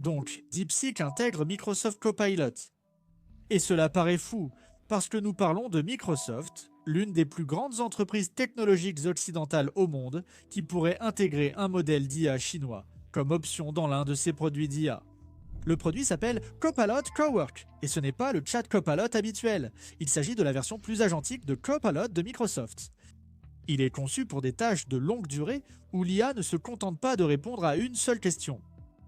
Donc, DeepSeek intègre Microsoft Copilot. Et cela paraît fou, parce que nous parlons de Microsoft, l'une des plus grandes entreprises technologiques occidentales au monde, qui pourrait intégrer un modèle d'IA chinois comme option dans l'un de ses produits d'IA. Le produit s'appelle Copilot Cowork, et ce n'est pas le chat Copilot habituel. Il s'agit de la version plus agentique de Copilot de Microsoft. Il est conçu pour des tâches de longue durée où l'IA ne se contente pas de répondre à une seule question.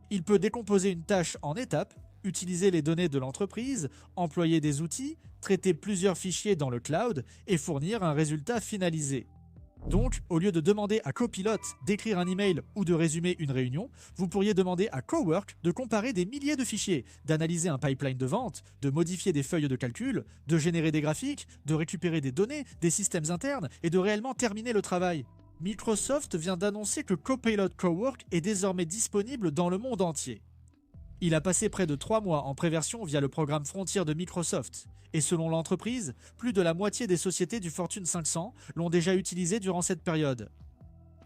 Il peut décomposer une tâche en étapes, utiliser les données de l'entreprise, employer des outils, traiter plusieurs fichiers dans le cloud et fournir un résultat finalisé. Donc, au lieu de demander à Copilot d'écrire un email ou de résumer une réunion, vous pourriez demander à Cowork de comparer des milliers de fichiers, d'analyser un pipeline de vente, de modifier des feuilles de calcul, de générer des graphiques, de récupérer des données, des systèmes internes et de réellement terminer le travail. Microsoft vient d'annoncer que Copilot Cowork est désormais disponible dans le monde entier. Il a passé près de 3 mois en préversion via le programme Frontier de Microsoft. Et selon l'entreprise, plus de la moitié des sociétés du Fortune 500 l'ont déjà utilisé durant cette période.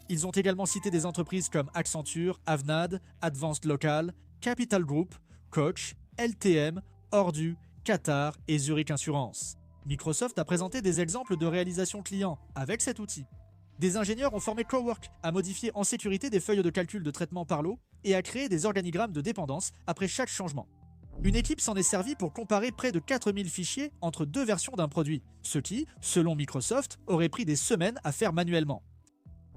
Ils ont également cité des entreprises comme Accenture, Avnad, Advanced Local, Capital Group, Coach, LTM, Ordu, Qatar et Zurich Insurance. Microsoft a présenté des exemples de réalisation client avec cet outil. Des ingénieurs ont formé Cowork à modifier en sécurité des feuilles de calcul de traitement par l'eau et à créer des organigrammes de dépendance après chaque changement. Une équipe s'en est servie pour comparer près de 4000 fichiers entre deux versions d'un produit, ce qui, selon Microsoft, aurait pris des semaines à faire manuellement.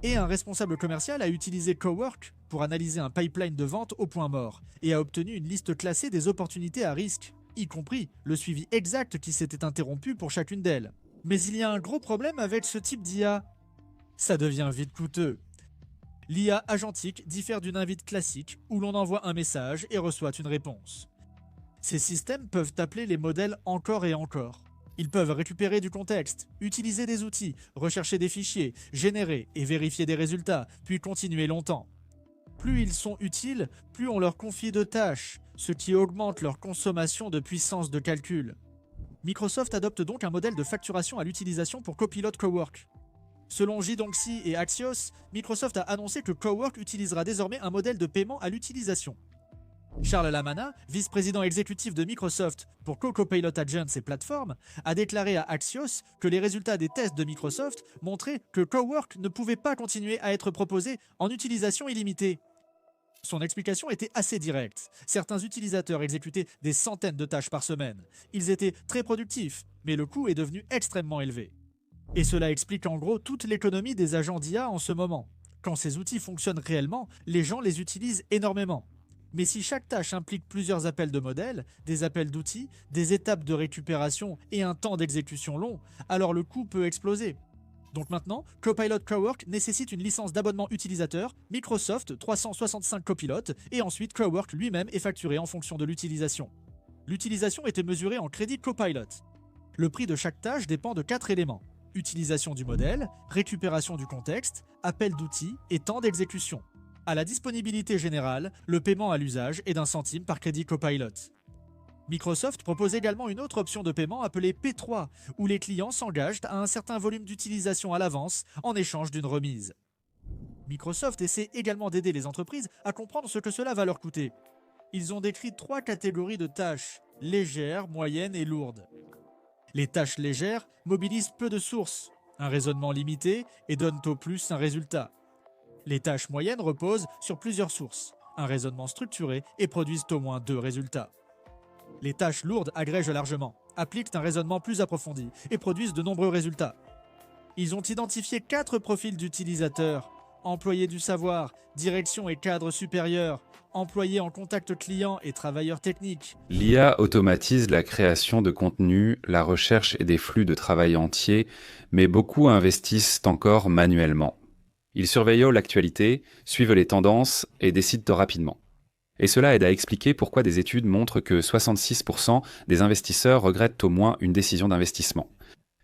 Et un responsable commercial a utilisé Cowork pour analyser un pipeline de vente au point mort et a obtenu une liste classée des opportunités à risque, y compris le suivi exact qui s'était interrompu pour chacune d'elles. Mais il y a un gros problème avec ce type d'IA. Ça devient vite coûteux. L'IA agentique diffère d'une invite classique où l'on envoie un message et reçoit une réponse. Ces systèmes peuvent appeler les modèles encore et encore. Ils peuvent récupérer du contexte, utiliser des outils, rechercher des fichiers, générer et vérifier des résultats, puis continuer longtemps. Plus ils sont utiles, plus on leur confie de tâches, ce qui augmente leur consommation de puissance de calcul. Microsoft adopte donc un modèle de facturation à l'utilisation pour Copilot Cowork. Selon Jidongxi et Axios, Microsoft a annoncé que Cowork utilisera désormais un modèle de paiement à l'utilisation. Charles Lamanna, vice-président exécutif de Microsoft pour Copilot Agents et plateformes, a déclaré à Axios que les résultats des tests de Microsoft montraient que Cowork ne pouvait pas continuer à être proposé en utilisation illimitée. Son explication était assez directe. Certains utilisateurs exécutaient des centaines de tâches par semaine. Ils étaient très productifs, mais le coût est devenu extrêmement élevé. Et cela explique en gros toute l'économie des agents d'IA en ce moment. Quand ces outils fonctionnent réellement, les gens les utilisent énormément. Mais si chaque tâche implique plusieurs appels de modèles, des appels d'outils, des étapes de récupération et un temps d'exécution long, alors le coût peut exploser. Donc maintenant, Copilot Cowork nécessite une licence d'abonnement utilisateur, Microsoft 365 Copilot, et ensuite Cowork lui-même est facturé en fonction de l'utilisation. L'utilisation était mesurée en crédit Copilot. Le prix de chaque tâche dépend de 4 éléments: utilisation du modèle, récupération du contexte, appel d'outils et temps d'exécution. À la disponibilité générale, le paiement à l'usage est d'1 centime par crédit Copilot. Microsoft propose également une autre option de paiement appelée P3, où les clients s'engagent à un certain volume d'utilisation à l'avance en échange d'une remise. Microsoft essaie également d'aider les entreprises à comprendre ce que cela va leur coûter. Ils ont décrit 3 catégories de tâches: légères, moyennes et lourdes. Les tâches légères mobilisent peu de sources, un raisonnement limité et donnent au plus un résultat. Les tâches moyennes reposent sur plusieurs sources, un raisonnement structuré et produisent au moins 2 résultats. Les tâches lourdes agrègent largement, appliquent un raisonnement plus approfondi et produisent de nombreux résultats. Ils ont identifié 4 profils d'utilisateurs: employés du savoir, direction et cadre supérieur, employés en contact client et travailleurs techniques. L'IA automatise la création de contenu, la recherche et des flux de travail entiers, mais beaucoup investissent encore manuellement. Ils surveillent l'actualité, suivent les tendances et décident rapidement. Et cela aide à expliquer pourquoi des études montrent que 66% des investisseurs regrettent au moins une décision d'investissement.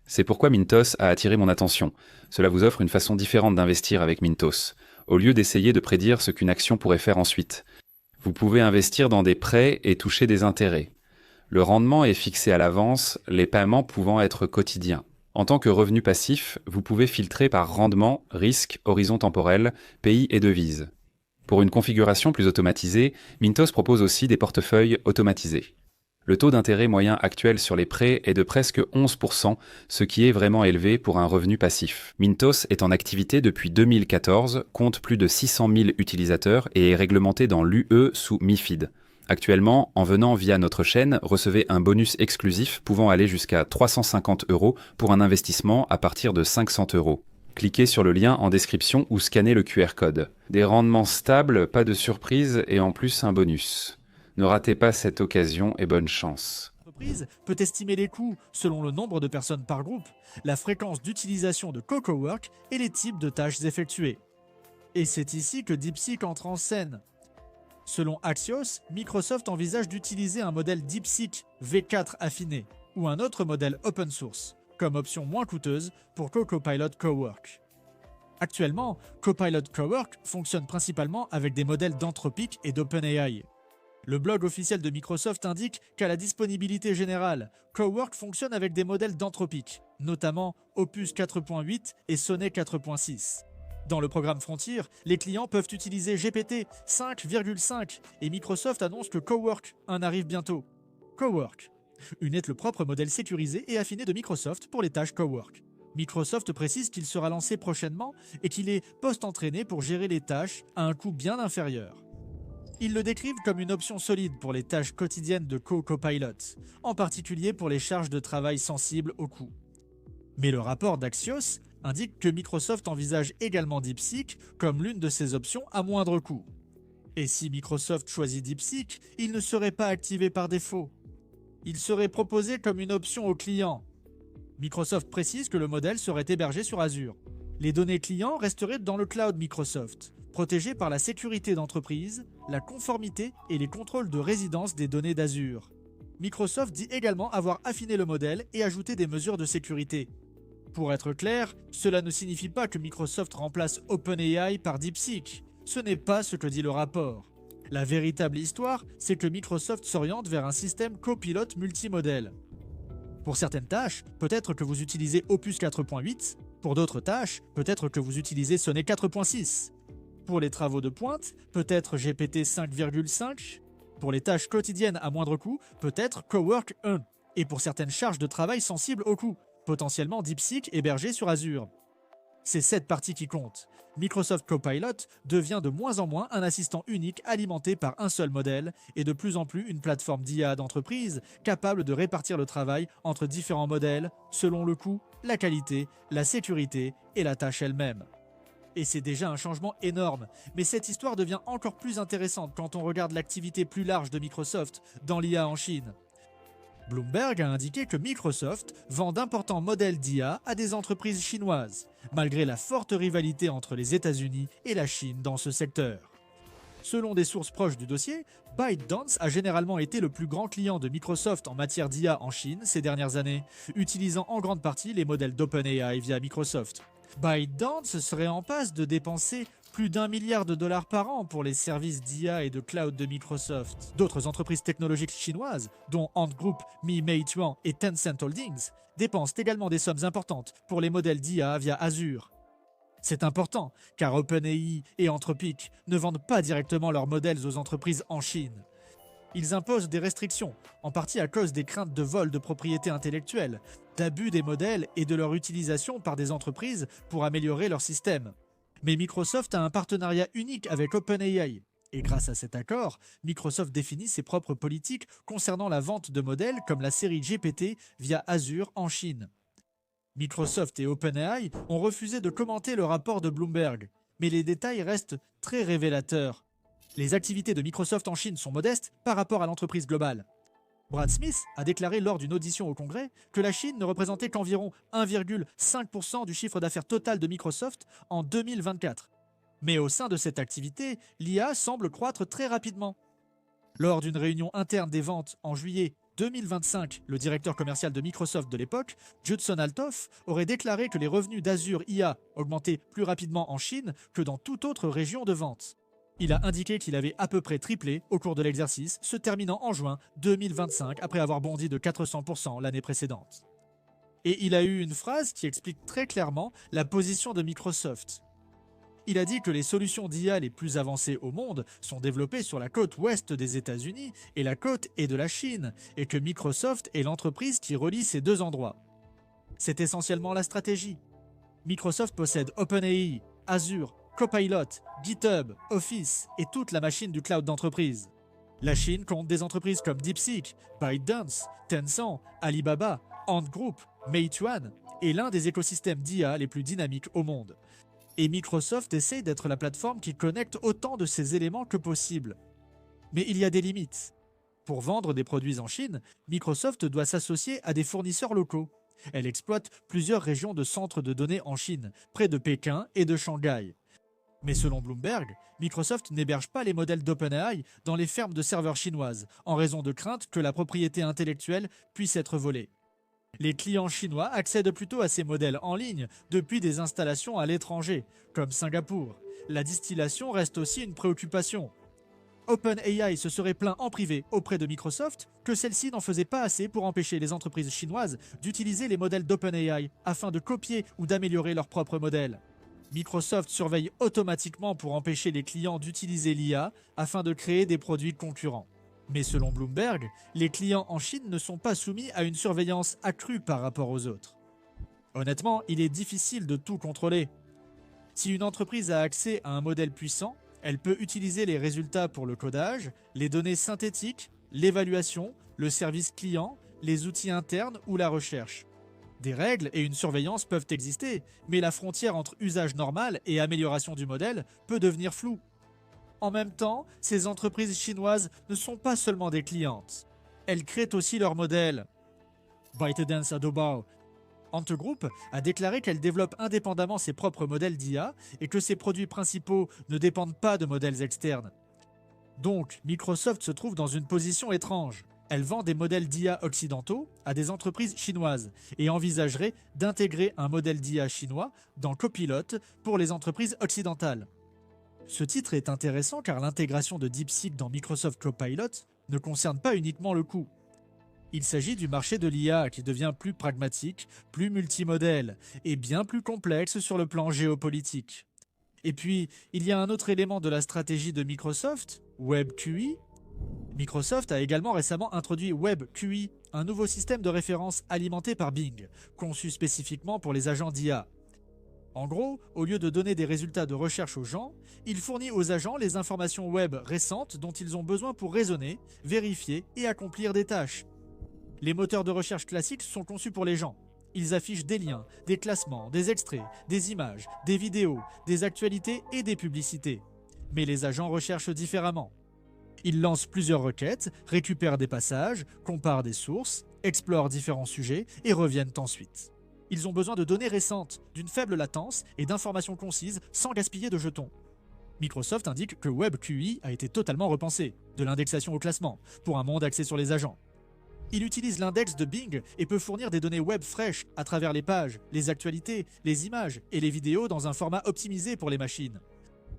C'est pourquoi Mintos a attiré mon attention. Cela vous offre une façon différente d'investir avec Mintos. Au lieu d'essayer de prédire ce qu'une action pourrait faire ensuite, vous pouvez investir dans des prêts et toucher des intérêts. Le rendement est fixé à l'avance, les paiements pouvant être quotidiens. En tant que revenu passif, vous pouvez filtrer par rendement, risque, horizon temporel, pays et devise. Pour une configuration plus automatisée, Mintos propose aussi des portefeuilles automatisés. Le taux d'intérêt moyen actuel sur les prêts est de presque 11%, ce qui est vraiment élevé pour un revenu passif. Mintos est en activité depuis 2014, compte plus de 600 000 utilisateurs et est réglementé dans l'UE sous MiFID. Actuellement, en venant via notre chaîne, recevez un bonus exclusif pouvant aller jusqu'à 350 € pour un investissement à partir de 500 €. Cliquez sur le lien en description ou scannez le QR code. Des rendements stables, pas de surprise et en plus un bonus. Ne ratez pas cette occasion et bonne chance. L'entreprise peut estimer les coûts selon le nombre de personnes par groupe, la fréquence d'utilisation de CocoWork et les types de tâches effectuées. Et c'est ici que DeepSeek entre en scène. Selon Axios, Microsoft envisage d'utiliser un modèle DeepSeek V4 affiné ou un autre modèle open source comme option moins coûteuse pour Copilot Cowork. Actuellement, Copilot Cowork fonctionne principalement avec des modèles d'Anthropic et d'OpenAI. Le blog officiel de Microsoft indique qu'à la disponibilité générale, Cowork fonctionne avec des modèles d'Anthropic, notamment Opus 4.8 et Sonnet 4.6. Dans le programme Frontier, les clients peuvent utiliser GPT 5,5 et Microsoft annonce que Cowork en arrive bientôt. Cowork est le propre modèle sécurisé et affiné de Microsoft pour les tâches Cowork. Microsoft précise qu'il sera lancé prochainement et qu'il est post-entraîné pour gérer les tâches à un coût bien inférieur. Ils le décrivent comme une option solide pour les tâches quotidiennes de Copilot, en particulier pour les charges de travail sensibles au coût. Mais le rapport d'Axios indique que Microsoft envisage également DeepSeek comme l'une de ses options à moindre coût. Et si Microsoft choisit DeepSeek, il ne serait pas activé par défaut. Il serait proposé comme une option aux clients. Microsoft précise que le modèle serait hébergé sur Azure. Les données clients resteraient dans le cloud Microsoft, protégées par la sécurité d'entreprise, la conformité et les contrôles de résidence des données d'Azure. Microsoft dit également avoir affiné le modèle et ajouté des mesures de sécurité. Pour être clair, cela ne signifie pas que Microsoft remplace OpenAI par DeepSeek. Ce n'est pas ce que dit le rapport. La véritable histoire, c'est que Microsoft s'oriente vers un système copilote multimodèle. Pour certaines tâches, peut-être que vous utilisez Opus 4.8. Pour d'autres tâches, peut-être que vous utilisez Sonnet 4.6. Pour les travaux de pointe, peut-être GPT 5,5. Pour les tâches quotidiennes à moindre coût, peut-être Cowork 1. Et pour certaines charges de travail sensibles au coût, potentiellement DeepSeek hébergé sur Azure. C'est cette partie qui compte. Microsoft Copilot devient de moins en moins un assistant unique alimenté par un seul modèle et de plus en plus une plateforme d'IA d'entreprise capable de répartir le travail entre différents modèles selon le coût, la qualité, la sécurité et la tâche elle-même. Et c'est déjà un changement énorme, mais cette histoire devient encore plus intéressante quand on regarde l'activité plus large de Microsoft dans l'IA en Chine. Bloomberg a indiqué que Microsoft vend d'importants modèles d'IA à des entreprises chinoises, malgré la forte rivalité entre les États-Unis et la Chine dans ce secteur. Selon des sources proches du dossier, ByteDance a généralement été le plus grand client de Microsoft en matière d'IA en Chine ces dernières années, utilisant en grande partie les modèles d'OpenAI via Microsoft. ByteDance serait en passe de dépenser plus d'1 milliard de dollars par an pour les services d'IA et de cloud de Microsoft. D'autres entreprises technologiques chinoises, dont Ant Group, Mi Meituan et Tencent Holdings, dépensent également des sommes importantes pour les modèles d'IA via Azure. C'est important, car OpenAI et Anthropic ne vendent pas directement leurs modèles aux entreprises en Chine. Ils imposent des restrictions, en partie à cause des craintes de vol de propriété intellectuelle, d'abus des modèles et de leur utilisation par des entreprises pour améliorer leur système. Mais Microsoft a un partenariat unique avec OpenAI. Et grâce à cet accord, Microsoft définit ses propres politiques concernant la vente de modèles comme la série GPT via Azure en Chine. Microsoft et OpenAI ont refusé de commenter le rapport de Bloomberg, mais les détails restent très révélateurs. Les activités de Microsoft en Chine sont modestes par rapport à l'entreprise globale. Brad Smith a déclaré lors d'une audition au Congrès que la Chine ne représentait qu'environ 1,5% du chiffre d'affaires total de Microsoft en 2024. Mais au sein de cette activité, l'IA semble croître très rapidement. Lors d'une réunion interne des ventes en juillet 2025, le directeur commercial de Microsoft de l'époque, Judson Althoff, aurait déclaré que les revenus d'Azure IA augmentaient plus rapidement en Chine que dans toute autre région de vente. Il a indiqué qu'il avait à peu près triplé au cours de l'exercice, se terminant en juin 2025 après avoir bondi de 400% l'année précédente. Et il a eu une phrase qui explique très clairement la position de Microsoft. Il a dit que les solutions d'IA les plus avancées au monde sont développées sur la côte ouest des États-Unis et la côte est de la Chine, et que Microsoft est l'entreprise qui relie ces deux endroits. C'est essentiellement la stratégie. Microsoft possède OpenAI, Azure, Copilot, GitHub, Office et toute la machine du cloud d'entreprise. La Chine compte des entreprises comme DeepSeek, ByteDance, Tencent, Alibaba, Ant Group, Meituan et l'un des écosystèmes d'IA les plus dynamiques au monde. Et Microsoft essaye d'être la plateforme qui connecte autant de ces éléments que possible. Mais il y a des limites. Pour vendre des produits en Chine, Microsoft doit s'associer à des fournisseurs locaux. Elle exploite plusieurs régions de centres de données en Chine, près de Pékin et de Shanghai. Mais selon Bloomberg, Microsoft n'héberge pas les modèles d'OpenAI dans les fermes de serveurs chinoises, en raison de crainte que la propriété intellectuelle puisse être volée. Les clients chinois accèdent plutôt à ces modèles en ligne depuis des installations à l'étranger, comme Singapour. La distillation reste aussi une préoccupation. OpenAI se serait plaint en privé auprès de Microsoft que celle-ci n'en faisait pas assez pour empêcher les entreprises chinoises d'utiliser les modèles d'OpenAI afin de copier ou d'améliorer leurs propres modèles. Microsoft surveille automatiquement pour empêcher les clients d'utiliser l'IA afin de créer des produits concurrents. Mais selon Bloomberg, les clients en Chine ne sont pas soumis à une surveillance accrue par rapport aux autres. Honnêtement, il est difficile de tout contrôler. Si une entreprise a accès à un modèle puissant, elle peut utiliser les résultats pour le codage, les données synthétiques, l'évaluation, le service client, les outils internes ou la recherche. Des règles et une surveillance peuvent exister, mais la frontière entre usage normal et amélioration du modèle peut devenir floue. En même temps, ces entreprises chinoises ne sont pas seulement des clientes. Elles créent aussi leurs modèles. ByteDance Adobao, Ant Group a déclaré qu'elle développe indépendamment ses propres modèles d'IA et que ses produits principaux ne dépendent pas de modèles externes. Donc, Microsoft se trouve dans une position étrange. Elle vend des modèles d'IA occidentaux à des entreprises chinoises et envisagerait d'intégrer un modèle d'IA chinois dans Copilot pour les entreprises occidentales. Ce titre est intéressant car l'intégration de DeepSeek dans Microsoft Copilot ne concerne pas uniquement le coût. Il s'agit du marché de l'IA qui devient plus pragmatique, plus multimodèle et bien plus complexe sur le plan géopolitique. Et puis, il y a un autre élément de la stratégie de Microsoft, WebQI. Microsoft a également récemment introduit WebQI, un nouveau système de référence alimenté par Bing, conçu spécifiquement pour les agents d'IA. En gros, au lieu de donner des résultats de recherche aux gens, il fournit aux agents les informations web récentes dont ils ont besoin pour raisonner, vérifier et accomplir des tâches. Les moteurs de recherche classiques sont conçus pour les gens. Ils affichent des liens, des classements, des extraits, des images, des vidéos, des actualités et des publicités. Mais les agents recherchent différemment. Ils lancent plusieurs requêtes, récupèrent des passages, comparent des sources, explorent différents sujets et reviennent ensuite. Ils ont besoin de données récentes, d'une faible latence et d'informations concises sans gaspiller de jetons. Microsoft indique que WebQI a été totalement repensé, de l'indexation au classement, pour un monde axé sur les agents. Il utilise l'index de Bing et peut fournir des données web fraîches à travers les pages, les actualités, les images et les vidéos dans un format optimisé pour les machines.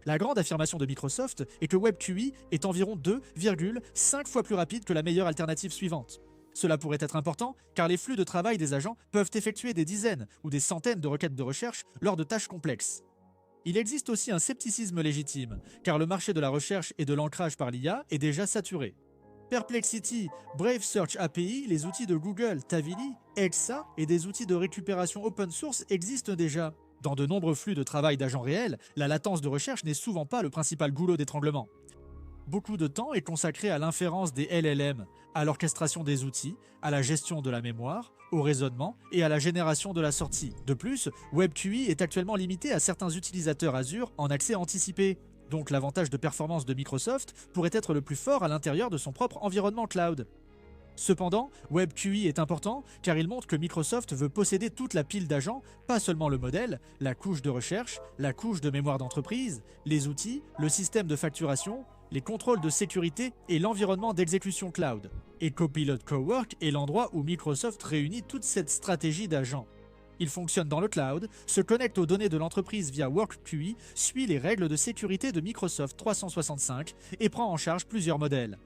La grande affirmation de Microsoft est que WebQI est environ 2,5 fois plus rapide que la meilleure alternative suivante. Cela pourrait être important car les flux de travail des agents peuvent effectuer des dizaines ou des centaines de requêtes de recherche lors de tâches complexes. Il existe aussi un scepticisme légitime, car le marché de la recherche et de l'ancrage par l'IA est déjà saturé. Perplexity, Brave Search API, les outils de Google, Tavily, Exa et des outils de récupération open source existent déjà. Dans de nombreux flux de travail d'agents réels, la latence de recherche n'est souvent pas le principal goulot d'étranglement. Beaucoup de temps est consacré à l'inférence des LLM, à l'orchestration des outils, à la gestion de la mémoire, au raisonnement et à la génération de la sortie. De plus, WebQI est actuellement limité à certains utilisateurs Azure en accès anticipé. Donc l'avantage de performance de Microsoft pourrait être le plus fort à l'intérieur de son propre environnement cloud. Cependant, WebQI est important car il montre que Microsoft veut posséder toute la pile d'agents, pas seulement le modèle, la couche de recherche, la couche de mémoire d'entreprise, les outils, le système de facturation, les contrôles de sécurité et l'environnement d'exécution cloud. Et Copilot Cowork est l'endroit où Microsoft réunit toute cette stratégie d'agents. Il fonctionne dans le cloud, se connecte aux données de l'entreprise via WorkQI, suit les règles de sécurité de Microsoft 365 et prend en charge plusieurs modèles.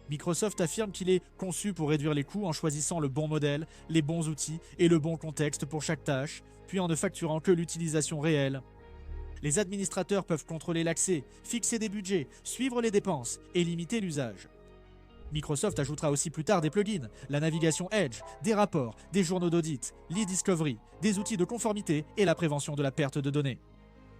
Microsoft affirme qu'il est conçu pour réduire les coûts en choisissant le bon modèle, les bons outils et le bon contexte pour chaque tâche, puis en ne facturant que l'utilisation réelle. Les administrateurs peuvent contrôler l'accès, fixer des budgets, suivre les dépenses et limiter l'usage. Microsoft ajoutera aussi plus tard des plugins, la navigation Edge, des rapports, des journaux d'audit, l'e-discovery, des outils de conformité et la prévention de la perte de données.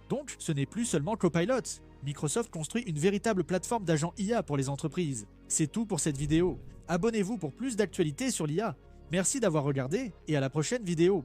Donc, ce n'est plus seulement Copilot. Microsoft construit une véritable plateforme d'agents IA pour les entreprises. C'est tout pour cette vidéo. Abonnez-vous pour plus d'actualités sur l'IA. Merci d'avoir regardé et à la prochaine vidéo.